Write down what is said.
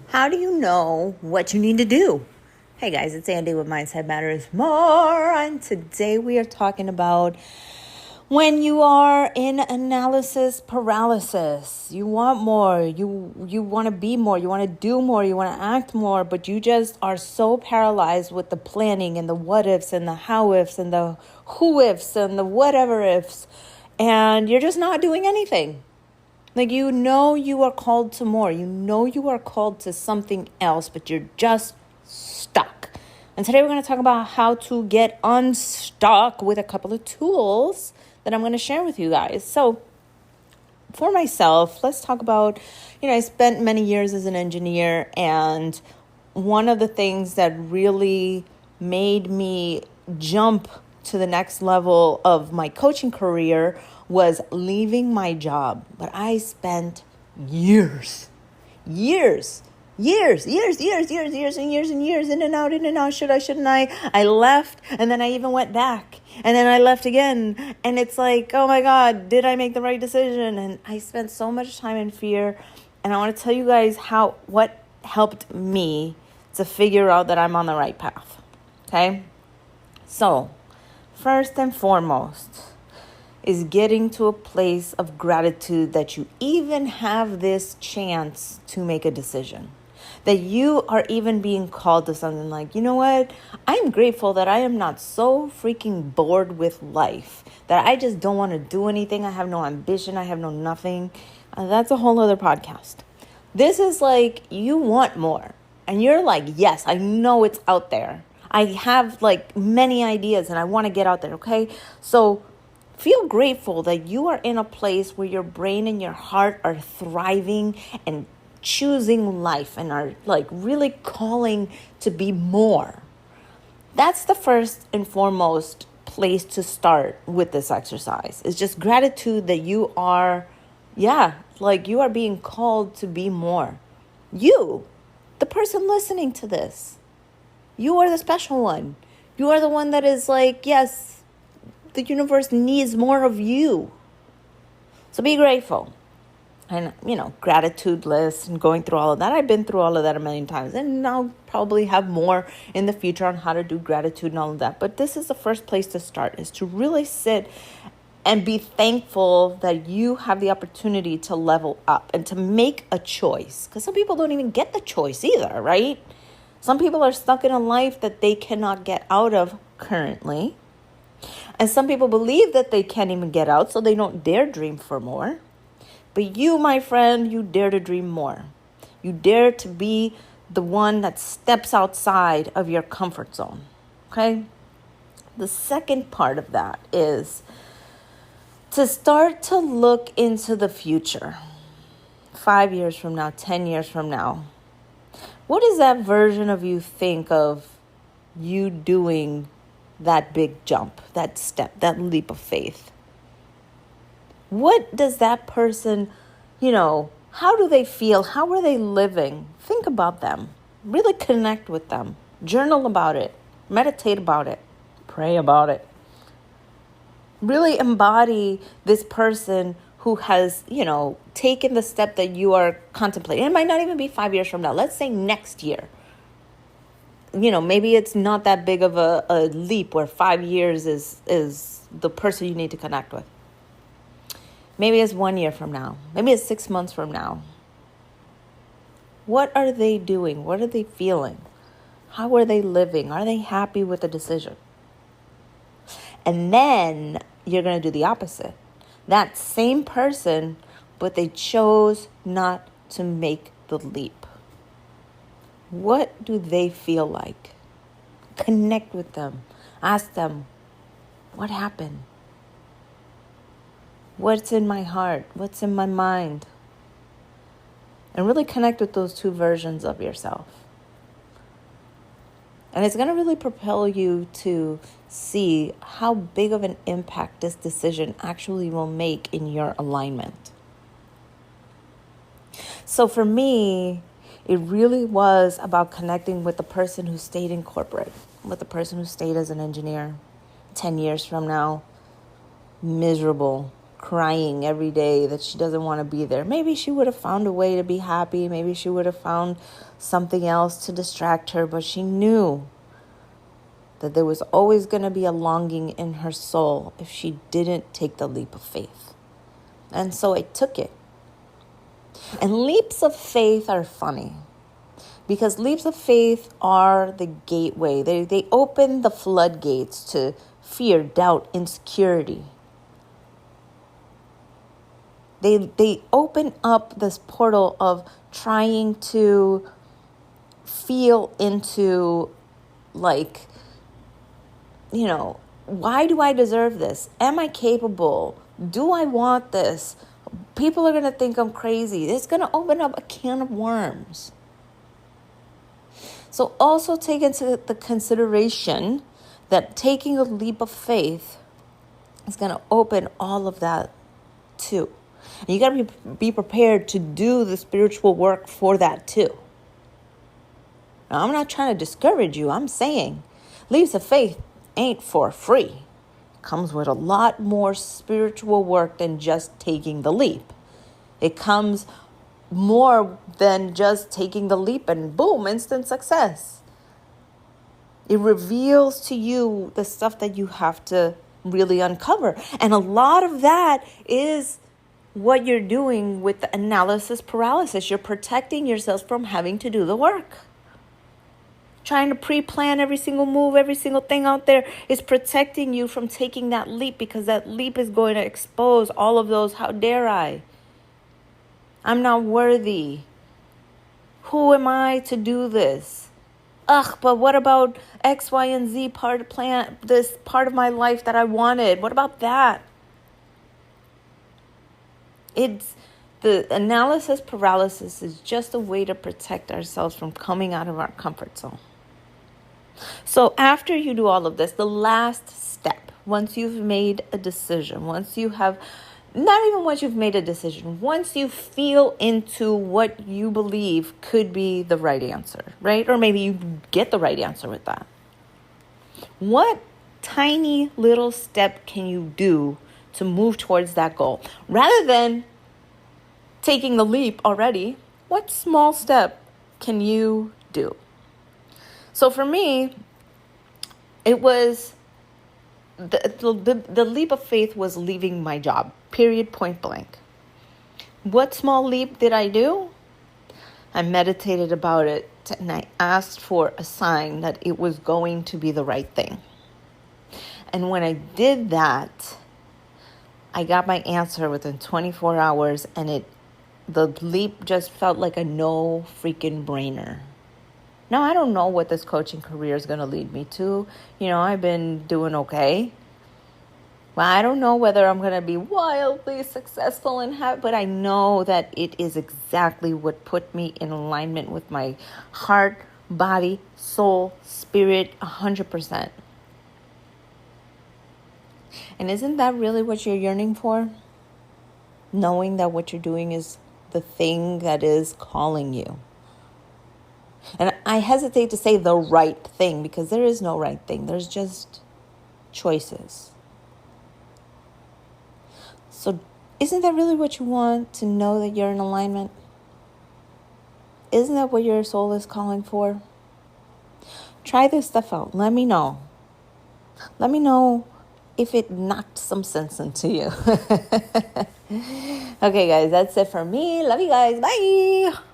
How do you know what you need to do? Hey guys, it's Andy with Mindset Matters More, and today we are talking about when you are in analysis paralysis. You want more, you want to be more, you want to do more, you want to act more, but you just are so paralyzed with the planning and the what-ifs and the how-ifs and the who-ifs and the whatever-ifs, and you're just not doing anything. Like, you know you are called to more. You know you are called to something else, but you're just stuck. And today we're going to talk about how to get unstuck with a couple of tools that I'm going to share with you guys. So for myself, let's talk about, I spent many years as an engineer, and one of the things that really made me jump to the next level of my coaching career was leaving my job. But I spent years, and years, in and out, should I, shouldn't I? I left, and then I even went back, and then I left again, and it's like, oh my God, did I make the right decision? And I spent so much time in fear, and I want to tell you guys what helped me to figure out that I'm on the right path, okay? So, first and foremost is getting to a place of gratitude that you even have this chance to make a decision. That you are even being called to something like, you know what? I'm grateful that I am not so freaking bored with life that I just don't want to do anything. I have no ambition. I have no nothing. That's a whole other podcast. This is like, you want more. And you're like, yes, I know it's out there. I have like many ideas and I want to get out there, okay? So feel grateful that you are in a place where your brain and your heart are thriving and choosing life and are like really calling to be more. That's the first and foremost place to start with this exercise. It's just gratitude that you are, you are being called to be more. You, the person listening to this, you are the special one. You are the one that is like, yes, the universe needs more of you. So be grateful. And, gratitude lists and going through all of that. I've been through all of that a million times. And I'll probably have more in the future on how to do gratitude and all of that. But this is the first place to start, is to really sit and be thankful that you have the opportunity to level up and to make a choice. Because some people don't even get the choice either, right? Some people are stuck in a life that they cannot get out of currently. And some people believe that they can't even get out, so they don't dare dream for more. But you, my friend, you dare to dream more. You dare to be the one that steps outside of your comfort zone, okay? The second part of that is to start to look into the future. 5 years from now, 10 years from now. What does that version of you think of you doing that big jump, that step, that leap of faith? What does that person, how do they feel? How are they living? Think about them. Really connect with them. Journal about it. Meditate about it. Pray about it. Really embody this person who has, taken the step that you are contemplating. It might not even be 5 years from now. Let's say next year. Maybe it's not that big of a leap where 5 years is the person you need to connect with. Maybe it's 1 year from now. Maybe it's 6 months from now. What are they doing? What are they feeling? How are they living? Are they happy with the decision? And then you're going to do the opposite. That same person, but they chose not to make the leap. What do they feel like? Connect with them. Ask them, what happened? What's in my heart? What's in my mind? And really connect with those two versions of yourself. And it's going to really propel you to see how big of an impact this decision actually will make in your alignment. So for me, it really was about connecting with the person who stayed in corporate, with the person who stayed as an engineer 10 years from now, miserable, crying every day that she doesn't want to be there. Maybe she would have found a way to be happy. Maybe she would have found something else to distract her, but she knew that there was always going to be a longing in her soul if she didn't take the leap of faith. And so I took it. And leaps of faith are funny because leaps of faith are the gateway. They open the floodgates to fear, doubt, insecurity. They open up this portal of trying to feel into, like, why do I deserve this? Am I capable? Do I want this? People are going to think I'm crazy. It's going to open up a can of worms. So also take into the consideration that taking a leap of faith is going to open all of that too. And you got to be prepared to do the spiritual work for that too. Now, I'm not trying to discourage you. I'm saying leaps of faith ain't for free. It comes with a lot more spiritual work than just taking the leap. It comes more than just taking the leap and boom, instant success. It reveals to you the stuff that you have to really uncover. And a lot of that is what you're doing with the analysis paralysis. You're protecting yourself from having to do the work. Trying to pre-plan every single move, every single thing out there is protecting you from taking that leap, because that leap is going to expose all of those, how dare I? I'm not worthy. Who am I to do this? Ugh, but what about X, Y, and Z part of plan, this part of my life that I wanted? What about that? The analysis paralysis is just a way to protect ourselves from coming out of our comfort zone. So after you do all of this, the last step, once you've made a decision, once you feel into what you believe could be the right answer, right? Or maybe you get the right answer with that. What tiny little step can you do to move towards that goal? Rather than taking the leap already, what small step can you do? So for me, it was the leap of faith was leaving my job, period, point blank. What small leap did I do? I meditated about it and I asked for a sign that it was going to be the right thing. And when I did that, I got my answer within 24 hours, and the leap just felt like a no freaking brainer. Now, I don't know what this coaching career is going to lead me to. I've been doing okay. Well, I don't know whether I'm going to be wildly successful but I know that it is exactly what put me in alignment with my heart, body, soul, spirit, 100%. And isn't that really what you're yearning for? Knowing that what you're doing is the thing that is calling you. And I hesitate to say the right thing, because there is no right thing. There's just choices. So isn't that really what you want, to know that you're in alignment? Isn't that what your soul is calling for? Try this stuff out. Let me know. Let me know if it knocked some sense into you. Okay, guys, that's it for me. Love you guys. Bye.